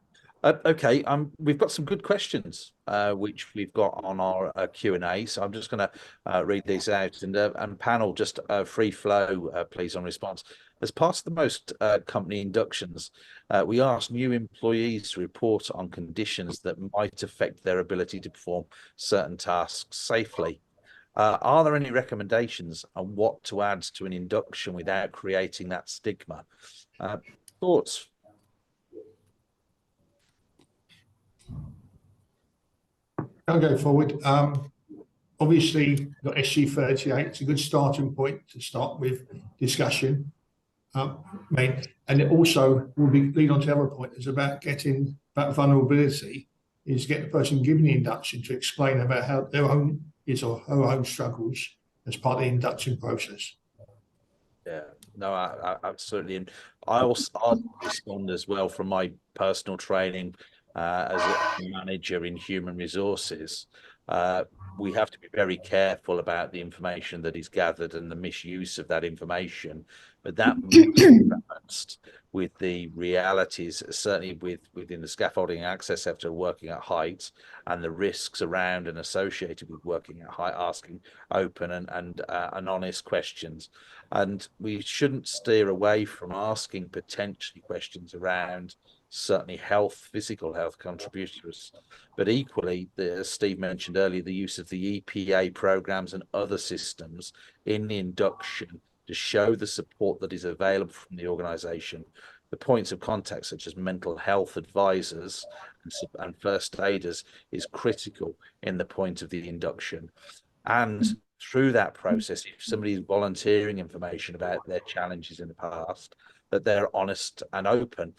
Okay, we've got some good questions which we've got on our Q&A, so I'm just going to read these out, and panel, just free flow, please, on response. As part of the most company inductions, we ask new employees to report on conditions that might affect their ability to perform certain tasks safely. Are there any recommendations on what to add to an induction without creating that stigma? Thoughts? I'll go forward. Obviously, got SC38. It's a good starting point to start with discussion. And it also will lead on to the other point is about getting that vulnerability, is get the person given the induction to explain about how their own his or her own struggles as part of the induction process. Yeah, no, absolutely. And I'll respond as well from my personal training as a manager in human resources. We have to be very careful about the information that is gathered and the misuse of that information, but that must be balanced with the realities, certainly within the scaffolding and access sector, working at height, and the risks around and associated with working at height, asking open and honest questions. And we shouldn't steer away from asking potentially questions around certainly health, physical health contributors, but equally, as Steve mentioned earlier, the use of the EPA programs and other systems in the induction to show the support that is available from the organisation. The points of contact, such as mental health advisors and first aiders, is critical in the point of the induction. And through that process, if somebody is volunteering information about their challenges in the past, that they're honest and open,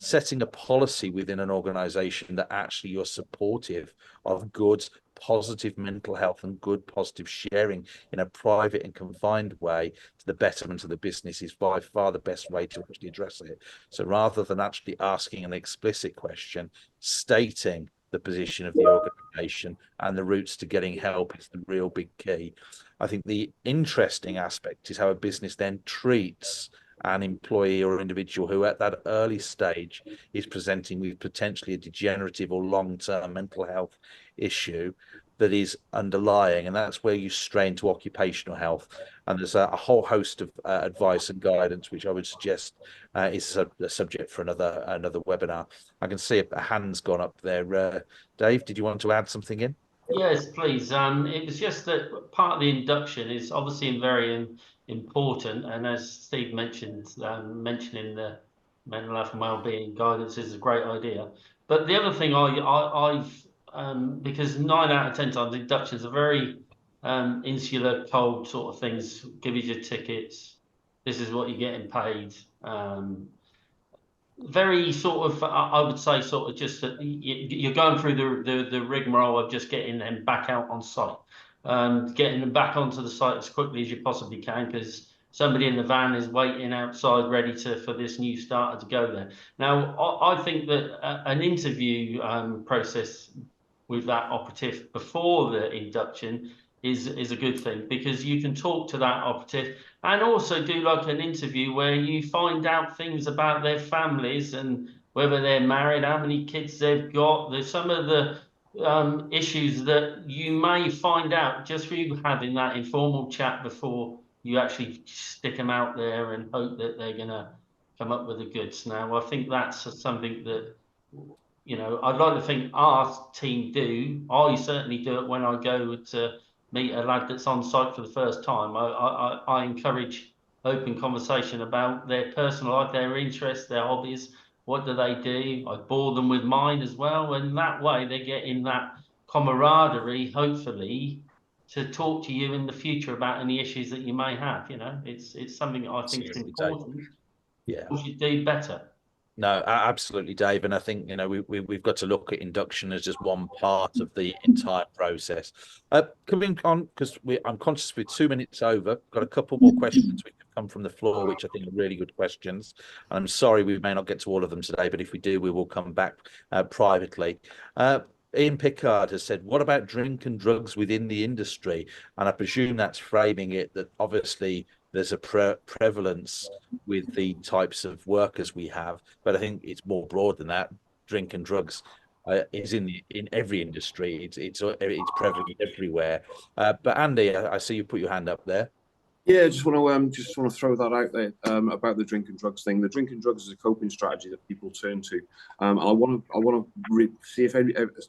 setting a policy within an organization that actually you're supportive of good, positive mental health and good, positive sharing in a private and confined way to the betterment of the business is by far the best way to actually address it. So rather than actually asking an explicit question, stating the position of the organization and the routes to getting help is the real big key. I think the interesting aspect is how a business then treats an employee or individual who at that early stage is presenting with potentially a degenerative or long-term mental health issue that is underlying, and that's where you stray into occupational health. And there's a whole host of advice and guidance which I would suggest is a subject for another webinar. I can see a hand's gone up there. Dave, did you want to add something in? Yes, please. It was just that part of the induction is obviously very important, and as Steve mentioned, mentioning the mental health and wellbeing guidance is a great idea. But the other thing I've because 9 out of 10 times inductions are very insular, cold sort of things. Give you your tickets. This is what you're getting paid. Very sort of, I would say, sort of just that you're going through the rigmarole of just getting them back out on site, getting them back onto the site as quickly as you possibly can, because somebody in the van is waiting outside ready for this new starter to go there. Now, I think that an interview process with that operative before the induction is a good thing, because you can talk to that operative and also do like an interview where you find out things about their families and whether they're married, how many kids they've got. There's some of the issues that you may find out just through having that informal chat before you actually stick them out there and hope that they're going to come up with the goods. Now, I think that's something that, you know, I'd like to think our team do. I certainly do it when I go to meet a lad that's on site for the first time. I encourage open conversation about their personal life, their interests, their hobbies. What do they do? I bore them with mine as well, and that way they get in that camaraderie, hopefully, to talk to you in the future about any issues that you may have. You know, it's something that I think is important. Yeah, We should do better. no, absolutely, Dave. And I think, you know, we've got to look at induction as just one part of the entire process. Coming on, because I'm conscious we're 2 minutes over. Got a couple more questions which have come from the floor, which I think are really good questions. And I'm sorry we may not get to all of them today, but if we do, we will come back privately. Ian Pickard has said, what about drink and drugs within the industry? And I presume that's framing it that obviously there's a prevalence with the types of workers we have, but I think it's more broad than that. Drink and drugs is in every industry. It's prevalent everywhere. But Andy, I see you put your hand up there. Yeah, just want to throw that out there about the drink and drugs thing. The drink and drugs is a coping strategy that people turn to, and I want to see if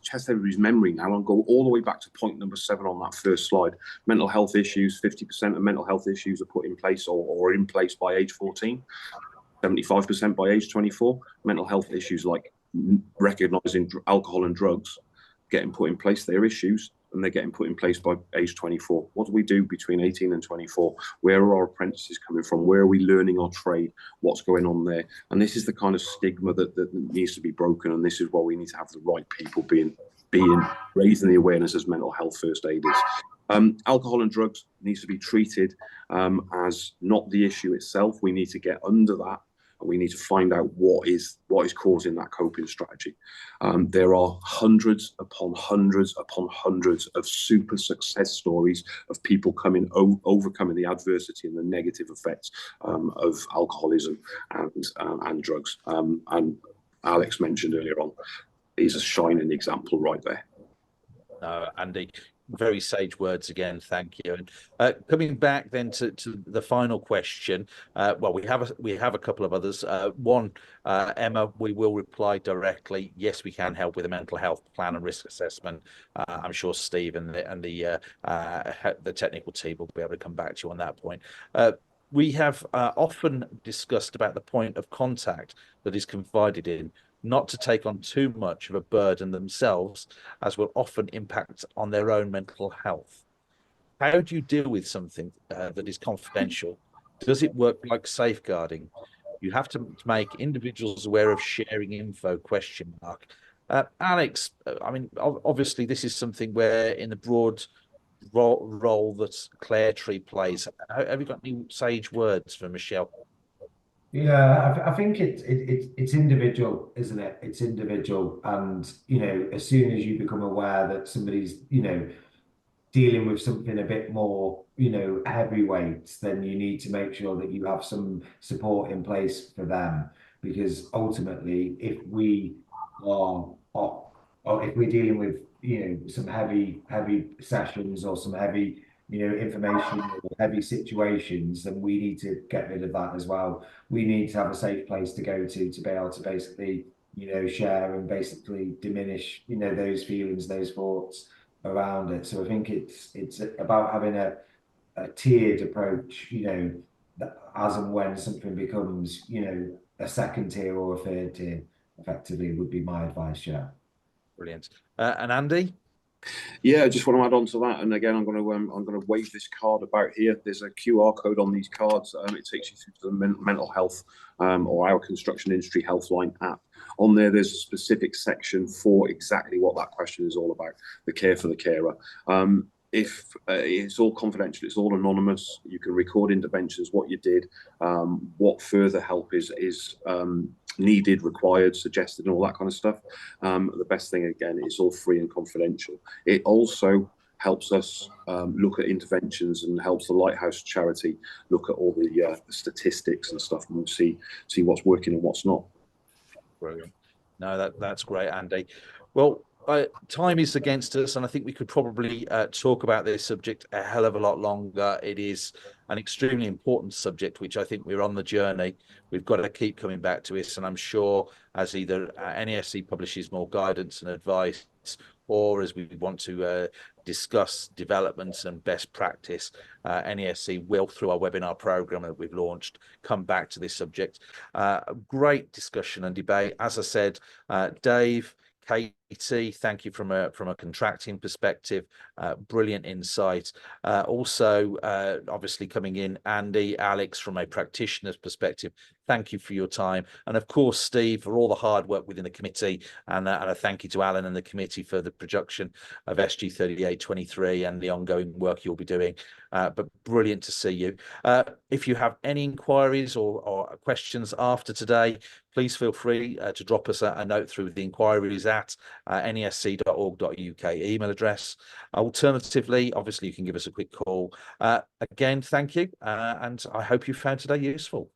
test everybody's memory now and go all the way back to point number 7 on that first slide. Mental health issues. 50% of mental health issues are put in place or in place by age 14. 75% by age 24. Mental health issues like recognizing alcohol and drugs getting put in place. They're issues, and they're getting put in place by age 24. What do we do between 18 and 24? Where are our apprentices coming from? Where are we learning our trade? What's going on there? And this is the kind of stigma that needs to be broken. And this is why we need to have the right people being raising the awareness as mental health first aiders. Alcohol and drugs needs to be treated as not the issue itself. We need to get under that. We need to find out what is causing that coping strategy. There are hundreds upon hundreds upon hundreds of super success stories of people overcoming the adversity and the negative effects of alcoholism and drugs. And Alex mentioned earlier on, he's a shining example right there. Andy, very sage words again. Thank you. And coming back then to the final question. Well, we have a couple of others. One, Emma, we will reply directly. Yes, we can help with a mental health plan and risk assessment. I'm sure Steve and the technical team will be able to come back to you on that point. We have often discussed about the point of contact that is confided in, not to take on too much of a burden themselves, as will often impact on their own mental health. How do you deal with something that is confidential? Does it work like safeguarding? You have to make individuals aware of sharing info, ? Alex, I mean, obviously this is something where in the broad role that Clare Tree plays, have you got any sage words for Michelle? Yeah, I think it's individual, isn't it? It's individual, and you know, as soon as you become aware that somebody's, you know, dealing with something a bit more, you know, heavyweight, then you need to make sure that you have some support in place for them, because ultimately, if we are, or if we're dealing with, you know, some heavy sessions or some heavy, you know, information or heavy situations, then we need to get rid of that as well. We need to have a safe place to go to be able to basically, you know, share and basically diminish, you know, those feelings, those thoughts around it. So I think it's about having a tiered approach, you know, that as and when something becomes, you know, a second tier or a third tier, effectively would be my advice. Yeah. Brilliant. And Andy? Yeah, I just want to add on to that. And again, I'm going to wave this card about here. There's a QR code on these cards. It takes you through to the mental health or our construction industry healthline app. On there, there's a specific section for exactly what that question is all about, the care for the carer. If it's all confidential, it's all anonymous. You can record interventions, what you did, what further help is needed, required, suggested, and all that kind of stuff. The best thing, again, it's all free and confidential. It also helps us look at interventions and helps the Lighthouse charity look at all the statistics and stuff, and we'll see what's working and what's not. Brilliant. No, that's great, Andy. Well, time is against us, and I think we could probably talk about this subject a hell of a lot longer. It is an extremely important subject, which I think we're on the journey. We've got to keep coming back to this, and I'm sure as either NASC publishes more guidance and advice, or as we want to discuss developments and best practice, NASC will, through our webinar program that we've launched, come back to this subject. Great discussion and debate. As I said, Dave, Katie, thank you from a contracting perspective. Brilliant insight. Also, obviously coming in, Andy, Alex, from a practitioner's perspective. Thank you for your time, and of course, Steve, for all the hard work within the committee. And a thank you to Alan and the committee for the production of SG 3823 and the ongoing work you'll be doing. But brilliant to see you. If you have any inquiries or questions after today, please feel free to drop us a note through the inquiries at nasc.org.uk email address. Alternatively, obviously, you can give us a quick call. Again, thank you, and I hope you found today useful.